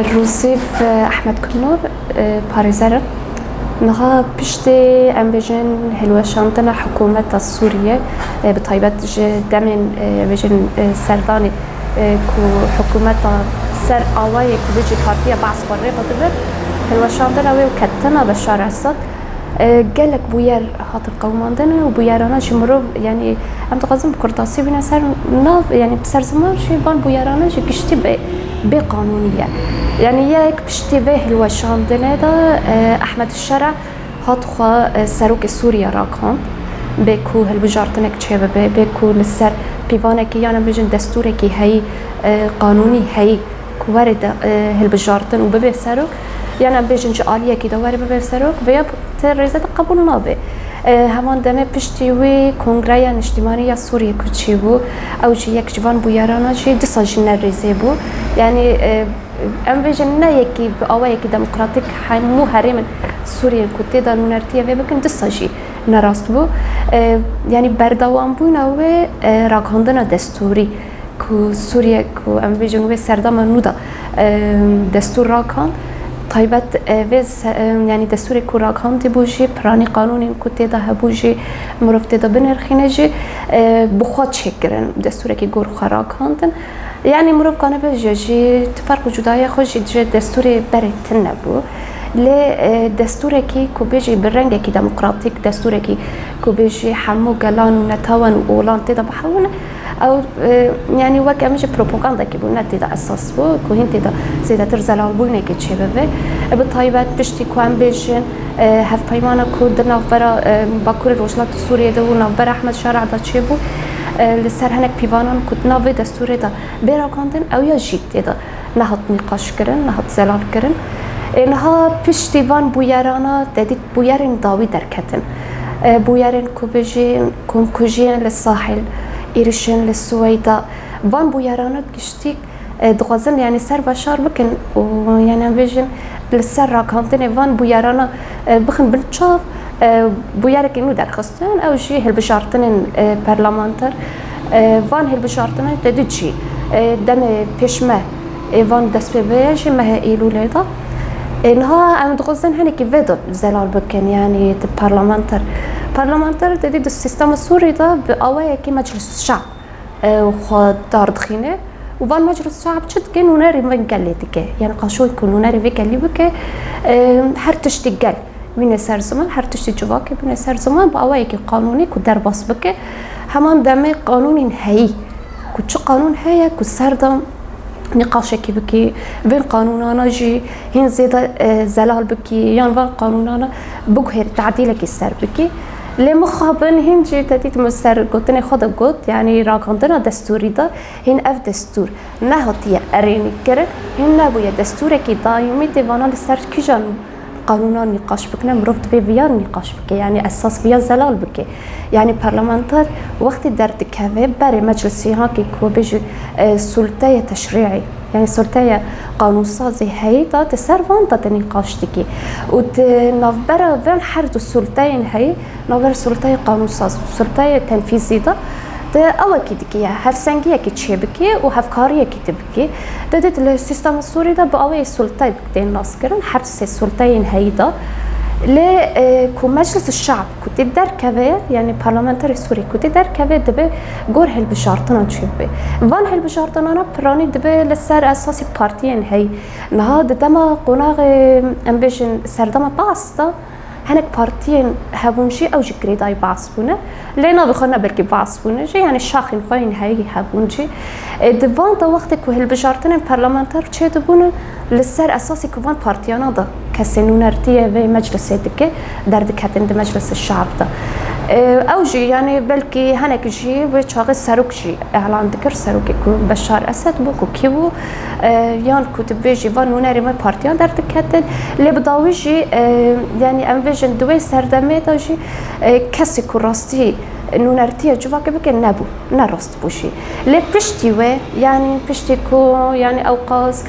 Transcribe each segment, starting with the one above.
روزيف أحمد كنور باريزر نها بشتي أم بيجن هلوشانتنا حكومة السورية بطيبة دمن بيجن سرداني كو حكومة سر آواي كو بيجي بارتية بعض بري بطبر هلوشانتنا وكتنا بشار أسد قالك بوير هات القوماندنا وبويرانا شي مرو يعني أم تقزم بكرتاسي بنا سر ناف يعني بسر زمان شي بان بويرانا شي كشتي بقانونية يعني ياك بشتي به الوشاندنا دا أحمد الشرع هات خوا سروك سوريا راكان بكو هالوجارتنك تشيبه بكو للسر بيفانك يعني بيجن دستورك هي قانوني هي كوارد هالبجارتن وببه سروك يعني بيجن جالية كده وارد ببه سروك بيب تريزة قبول نابه همان دمه پشتیوی کنگره اجتماعی سوریه کچی بو او چی یک جوان بویرانا چی دساجن ریزه بو یعنی ام بيجن نه یکی آوا یکی دموکراتیک همو هرم سوریه کتی دانونرتیه و بکن دساجی نراست بو یعنی بردوام بو نوع راکاندن دستوری کو سوریه کو ام بيجن و سردام نودا دستور راکان طيبت ويز يعني دستور كوراكان تبوجي براني قانون كتة ده بوجي مرفت ده بنرخينجي بخوات شكرن دستور كي جور خراكان يعني مرف كان بيجي تفرق جدايا خوش يجي دستور بريت نبو ل دستور كي كوبيجي بالرنج كي ديمقراطيك دستور كي كوبيجي حمو جلان نتوان وولان تدا بحاول او يعني وقت مش بروباغندا كي بنا تدا اساس بو كوين تدا زيدا ترزل بوينه كي شبابه بطيبات بشتي كوان بيجن هف بيمانا كود نافبرا باكور روشلات سوريا دو نافبرا احمد شارع دا تشيبو لسر هناك بيفانان كنت نافي دستور دا بيرا كانتن او يا جيت تدا نهض نقاش كرن نهض زلال كرن انها پشتیوان بویرانا دادید بویرین داوی درکتن بویرین کوبیجین کومکوجین للساحل ایرشین للسويدا وان بویرانا گشتیک دغازن يعني سر بشار بكن ويعني بيجن للسر راكانتن وان بويرانا بخن بالشاف بويرك انو درخستن او شي هالبشارتن برلمانتر وان هالبشارتن داديجي دم بيشمه وان دس بيجي ما ايلو إنها أنا تغزن هني كيفيدو زلال بكن يعني البرلمانتر تديد السيستم السوري ده بقوايا كي مجلس الشعب وخد دار دخينة وبان مجلس الشعب شد كانوا ناري ما قالتك يعني قاشوي كانوا ناري في قالي بك هرتش تقال من سر زمان هرتش تجواك من سر زمان بقوايا كي قانوني كدار باص بك همان دمي قانون هي كتش قانون هي كسردم نقاش كي بكي بين قانونانا جي هين زيادة زلال بكي يعني بين قانونانا بقهر تعديلك السر بكي لمخابن هين جي تديت مستر قلتني خدا قلت يعني راقندنا دستوري دا هين اف دستور نهاتي اريني كرن هين نبويا دستورك دايمي ديوانا لسر كيجان قانونا نقاش بكنا مرفض بيان نقاش بكي يعني اساس بيا زلال بكي يعني برلمانتر وقت درد كافي بري مجلسي هاكي كو بيجي سلطه تشريعي يعني سلطه قانون سازي هيدا تسرفان تا نقاش تكي ونافبرا بين حرد السلطتين هي نافبر سلطه قانون ساز سلطه تنفيذي دا أول كده هفسنجية كتشبكي وهفكارية كتبكي دادت السيستم السوري ده بقوي السلطة بتين ناس كرن حرس السلطين هيدا ل كمجلس الشعب كنت در كبه يعني برلمانتر السوري كنت در كبه دبه جور هالبشارتنا تشبه وان هالبشارتنا أنا براني دبه لسر أساسي بارتيين هي نهاد دما قناغ أمبيشن سردما باستا هناك بارتيين هبونشي أو جكري داي بعصبونه لينا بخلنا بركي بعصبونه جي يعني الشاخين خوين هاي هبونشي دبان دا وقت كو هالبشارتين البرلمانتر تشي دبونه للسر أساسي كوان بارتيانا دا كسنونرتيه في مجلس دكه دردك هتند مجلس الشعب دا أو جي يعني بلكي هناك جي وشاغل سروك جي إعلان ذكر سروك كو بشار أسد بوكو كيبو يان كتب بيجي فانوناري ما بارتيان دردك هتند اللي بداوي جي يعني أم بيجن دوي سردمي دا جي كسي كراستي نونرتيه جواك بكن نبو نراست بوشي لي بشتي يعني بشتي كو يعني أوقاس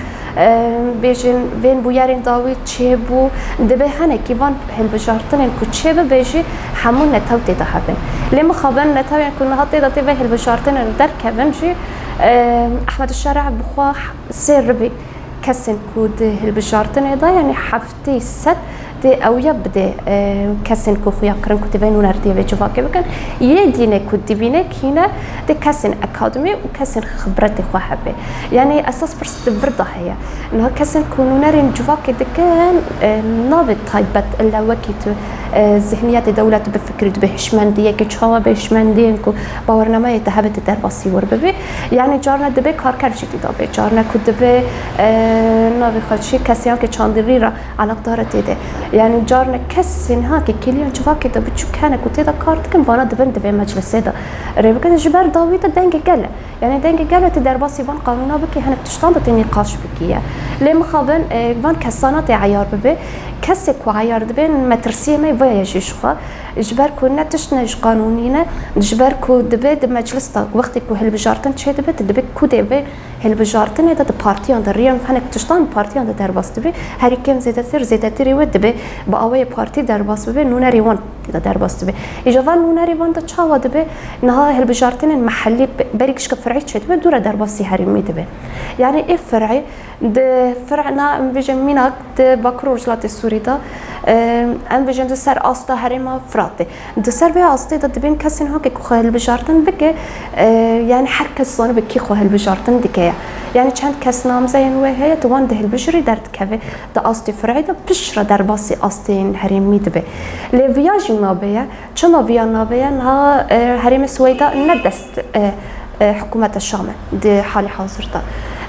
بيجن بين بويارين داوي تشيبو دبه هناك كيفان هالبشارتين كتشيبه بيجي حمون نتاو تدهبن لما خبرن نتاو يعني كنا هاتي دا تبه هالبشارتين در كبنجي أحمد الشارع بخوا سير بي كسن كود هالبجارتن هذا يعني حفتي ست دي أو يبدأ كسن كوخيا كرن كتبين ونردي بيجوا كبكن يدينا كتبينك هنا دي كسن أكاديمي وكسن خبرتي خواحبة يعني أساس برست برضه هي إنه كسن كونونارين جوا كدكان نابت طيبت إلا وقت ذهنيات دولة بفكر بهشمندية كشوا بهشمندية إنكو باورنما يتهبت الدرباسي ورببي يعني جارنا دبي كاركر جديد دبي جارنا كدبي نابي خدشي كسيان كشاندريرا على قدرة ده يعني جارنا كسن هاك كليان جوا كده بتشو كان كتير كارت كم وانا دبي مجلس هذا ربكن جبار داويت دنج قلة يعني دنج قلة الدرباسي فان قانونا بكي هنك تشتانت النقاش بكية لما خابن فان كسانات عيار ببي كسك وعيار دبين مترسية ما يبغى يجيشخا جبار كنا تشنج قانونينا جبار كو دبي دب مجلس تا وقت كو هالبجارتن شيء دبي كو دبي هالبجارتن هذا بارتي عند الريان هنك تشتان بارتي عند درباس دبي هاري كم زيادة تري ودبي بقوي بارتي درباس دبي نونا ريوان درباس دبي إجابة نونا ريوان تشاو دبي نها هالبجارتن المحلي بريكش كفرعي شيء دبي دورة درباسي هاري مي دبي يعني إيه فرعي ده فرعنا بجمينك ده بكرور جلات السوري ده أنا بجند سر أستا هريما فراتي ده سر بيا أستا ده دبين كسين هاك كوخه البجارتن بكى يعني حركة صانع بكي خوه البجارتن دكيا يعني كان كاس نام زين وهي توان ده البجري درت كذا ده أستي فرعي ده بشرة درباسي أستين هريمي دبي لفياج نابية كنا فيا نابية نها هريم السويدة ندست حكومة الشام دي حالي حاضرته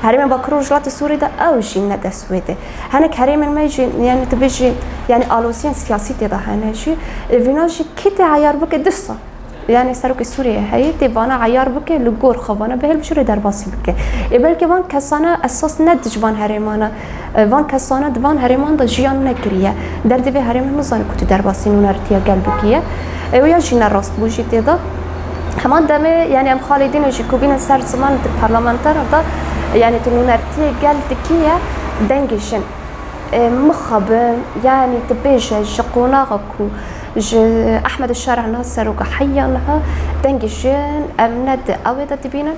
هريم بكرور جلات السوري ده أو جينا ده سويدة هناك هريم ما يجي يعني تبيجي يعني ألوسيان سياسي ده هناجي فيناجي كده عيار بك دسة يعني سروك السورية هاي تبانا عيار بك لجور خوانا بهل بشري درباسي بك يبقى كمان كسانة أساس ندج فان هريمانا فان كسانة دفان هريمان ده جيان نكرية درد في هريم مزان كنت درباسي نونرتيا قلبكية ويا جينا راست بوجي ده همان دمه يعني ام خالدين وجيكوبين سر زمان البرلمانتر ده يعني تنونرتي قال تكية دنجشن مخب يعني تبيش جقوناغكو أحمد الشارع ناصر وكحيا لها دنجشن أمند أويدا تبينا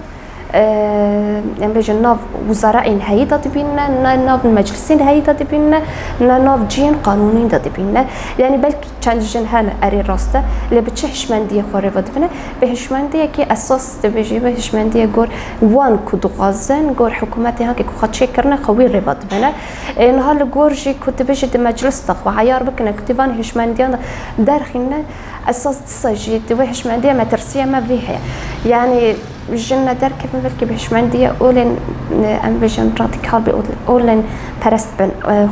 يعني بيجي ناف وزراء هيدا تبينا ناف المجلسين هيدا تبينا ناف جين قانونين دا تبينا يعني بلكي كان جن هنا أري راسته اللي بتشحش مندية خارجة تبينا بهشمندية كي أساس تبيجي بهشمندية جور وان كدو غازن جور حكومتي هاكي كخد شكرنا خوي رباط تبينا نهار جور جي كنت بيجي المجلس تقوى عيار بكنا كتبان هشمندية دارخنا أساس تصجي تبي هشمندية ما ترسيه ما بيها يعني جنة در كيف مبلكي بهشمندية أولن أم بجن راديكال بأولن برست بن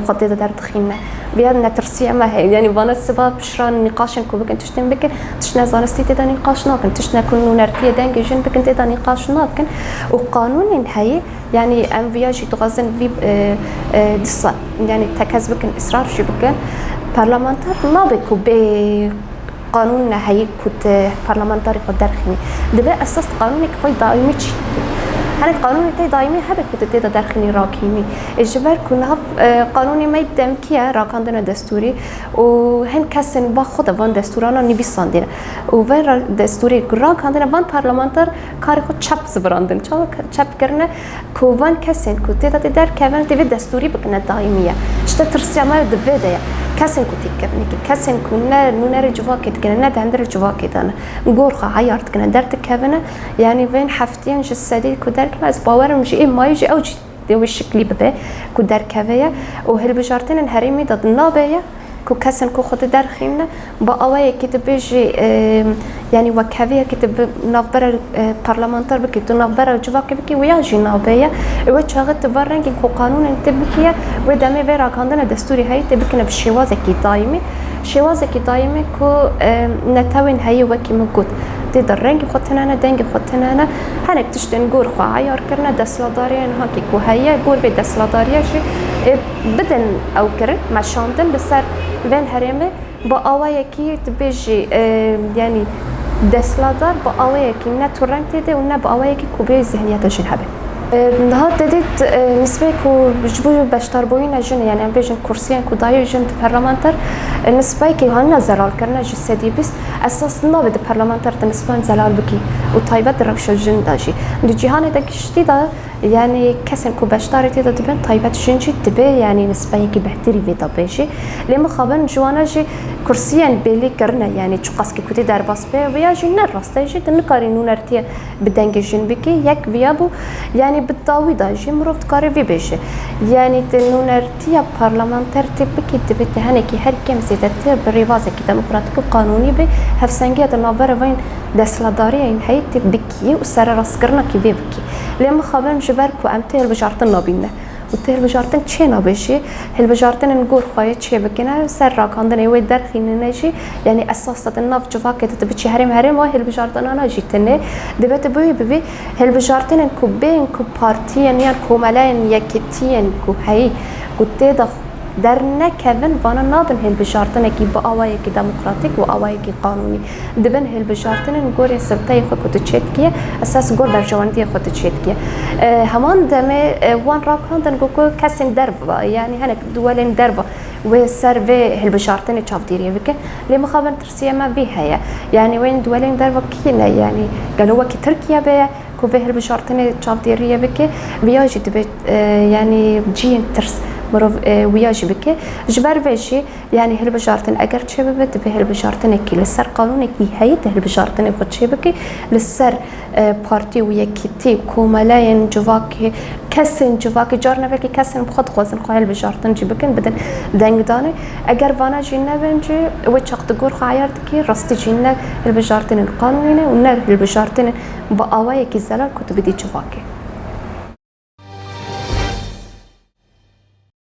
خديدة در دخينة بيادنا ترسية ما هي يعني بانا السبب بشران نقاشن كو بكن تشتن بكن تشنا زانستي تدا نقاش ناكن تشنا كل نرتيه دنج جن بكن تدا نقاش ناكن وقانون هي يعني أم فياجي تغزن في دصة يعني تكز بكن إصرار شو بكن برلمانتر ما بكو ب قانوننا هي كنت برلمانتري قدر خني دبا أساس قانونك قوي دائمي تشي هذا القانون تاي دائمي هذا كنت تدا داخلي راكيني الجبر كنا قانوني ما يدم كيا راكندنا دستوري وهن كسن باخذ فان دستورانا نيفيساندنا وفين دستوري راكندنا فان برلمانتر كاري خود شاب زبراندن شاب كرنا كوفان كسن كنت تدا تدار كمان تبي دستوري بكنا دائمية اشتى ترسي عمار دبدا كسن كنت كبنيك كسن كنا نونر جواكت كنا ندندر جواكت أنا نقول عيارت كنا درت كبنا يعني فين حفتين جسدي كدر كما أسبوعر مجيء ما يجي أو جي دوي شكلي بده كدر كفية وهالبجارتين الهريمي ضد النابية كو كسن كو خد درخينا بقوايا كتب بيجي يعني وكافية كتب نافبر البرلمانتر بكي تو نافبر الجواك بكي ويا جي نابية وشغلت برنك كو قانون انتبكية ودامي فيرا كاندنا دستوري هاي تبكنا بشوازك دايمي شوازك دايمي كو نتاوين هاي وكي موجود تقدر رنج خدتنا أنا دنج خدتنا أنا هنك تشتن جور خواعيار كرنا دسلا داريا هاكي كو هيا جور في دسلا داريا شيء بدن أو كرن مع شانتن بسر بين هرمه بقوايا كي تبيجي يعني دسلا دار بقوايا كي نتورن تدي ونا بقوايا كي كوبي ذهنيات الجنحبة نهار تديت نسبة كو بجبو بشتر بوين جن يعني أم بيجن كرسيان كو داير جن برلمانتر نسبة كي هنا زلال كرنا جسدي بس أساس نابد برلمانتر تنسبان زلال بكي وطيبة دركش الجن داجي دو جهان دكشتي دا يعني كسن كو باشداري تيدا دبن طيبات جنجي دبي يعني نسبة كي بحتري فيدا بيجي لما خابن جوانا جي كرسيان بيلي كرنا يعني تشقاسكي كوتي دار باس بي ويا جينا راست جي تنكاري نونرتي بدنج جنبكي يك فيابو يعني بالطاويدا جي مروف تكاري في بيجي يعني تنونرتي بارلمانتر تبكي دبت هنكي هر كم سيتتر بالريفازة كي ديمقراطيك وقانوني بي هفسنجية النافر وين دسلاداري يعني هي تبكي وسر راسكرنا كي بيبكي لما خابن جبركو امتى البجارتن نابينه وتهل البجارتن تشي نابشي البجارتن نقول خويا تشي بكنا سر راكاندن يوي درخين نجي يعني اساسا الناف جفاك تبتشي هرم وهي البجارتن انا جيتني دبت بي البجارتن كوبين كو بارتيان يعني كو ملاين يكتيان كو هي قلت ده درنا كذن وانا نابن هالبجارتنا كي بقوايا كي ديمقراطيك وقوايا كي قانوني دبن هالبجارتنا نقول السلطة خود تشتكية أساس قول برجواندية خود تشتكية همان دمي وان راكان نقول كاسين دربة يعني هناك دولين دربة وسيرفي هالبجارتنا تشاف ديري بك لما خابن ترسية ما بيها يعني وين دولين دربة كينا يعني قالوا كي تركيا بيا كوفي هالبجارتنا تشاف ديري بك بياجي دبت يعني جين ترس مروف وياجي بك جبر فيشي يعني هالبجارتن اگر تشي ببت به هالبجارتن كي لسر قانونك بهايت هالبجارتن خد شي بك لسر بارتي ويكيتي كوملاين جواكي كسن جواكي جارنا بك كسن بخد خوزن خو هالبجارتن جيبكن بدن دنگ داني اگر وانا جينا بنجي وچق تقول خايرتكي راست جينا هالبجارتن القانوني ونر هالبجارتن بقوايا كي زلال كنت بدي جواكي